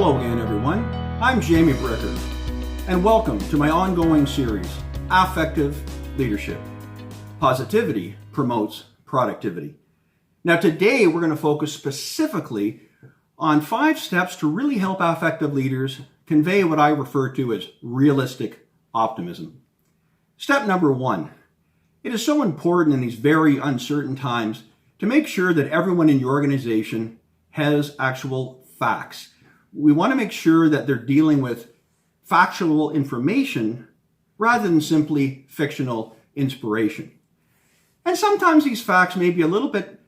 Hello again, everyone. I'm Jamie Bricker, and welcome to my ongoing series, Affective Leadership. Positivity promotes productivity. Now today we're going to focus specifically on 5 steps to really help affective leaders convey what I refer to as realistic optimism. Step number 1. It is so important in these very uncertain times to make sure that everyone in your organization has actual facts. We want to make sure that they're dealing with factual information rather than simply fictional inspiration. And sometimes these facts may be a little bit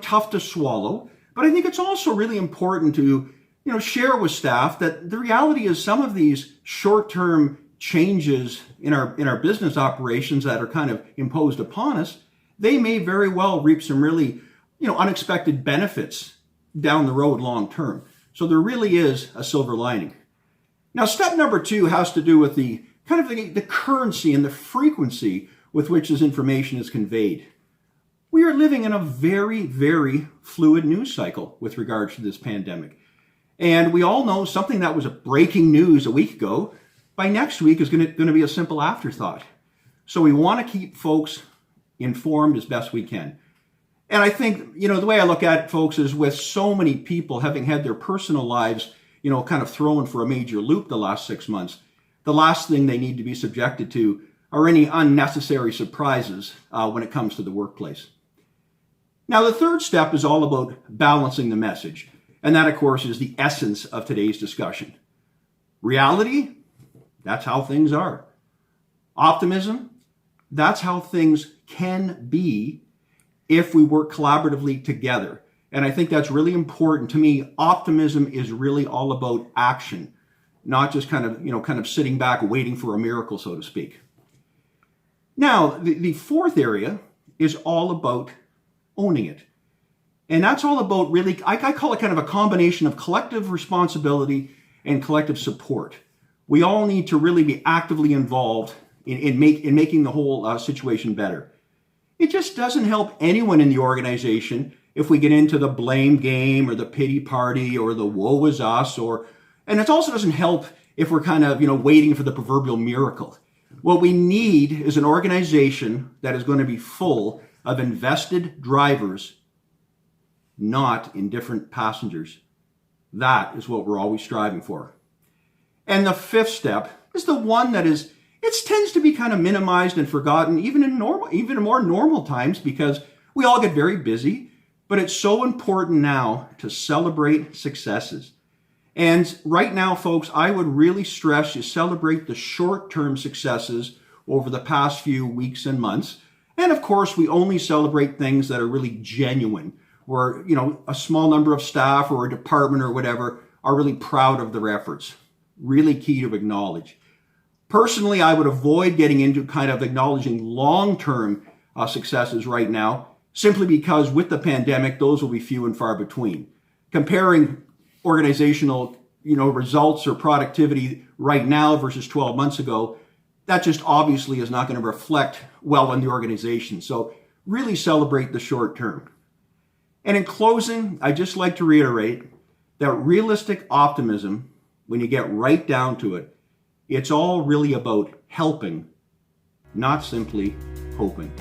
tough to swallow, but I think it's also really important to share with staff that the reality is some of these short-term changes in our business operations that are kind of imposed upon us, they may very well reap some really unexpected benefits down the road long term. So there really is a silver lining. Now, step number 2 has to do with the currency and the frequency with which this information is conveyed. We are living in a very, very fluid news cycle with regards to this pandemic. And we all know something that was a breaking news a week ago, by next week is going to be a simple afterthought. So we want to keep folks informed as best we can. And I think, the way I look at it, folks, is with so many people having had their personal lives, kind of thrown for a major loop the last 6 months, the last thing they need to be subjected to are any unnecessary surprises when it comes to the workplace. Now, the third step is all about balancing the message. And that, of course, is the essence of today's discussion. Reality, that's how things are. Optimism, that's how things can be if we work collaboratively together. And I think that's really important. To me, optimism is really all about action, not just kind of sitting back waiting for a miracle, so to speak. Now, the fourth area is all about owning it. And that's all about really, I call it kind of a combination of collective responsibility and collective support. We all need to really be actively involved in making the whole situation better. It just doesn't help anyone in the organization if we get into the blame game or the pity party or the woe is us, and it also doesn't help if we're kind of, waiting for the proverbial miracle. What we need is an organization that is going to be full of invested drivers, not indifferent passengers. That is what we're always striving for. And the fifth step is the one that it tends to be kind of minimized and forgotten even in more normal times because we all get very busy, but it's so important now to celebrate successes. And right now, folks, I would really stress you celebrate the short-term successes over the past few weeks and months. And of course, we only celebrate things that are really genuine, where, a small number of staff or a department or whatever are really proud of their efforts. Really key to acknowledge. Personally, I would avoid getting into kind of acknowledging long-term successes right now, simply because with the pandemic, those will be few and far between. Comparing organizational, results or productivity right now versus 12 months ago, that just obviously is not going to reflect well on the organization. So really celebrate the short term. And in closing, I'd just like to reiterate that realistic optimism, when you get right down to it, it's all really about helping, not simply hoping.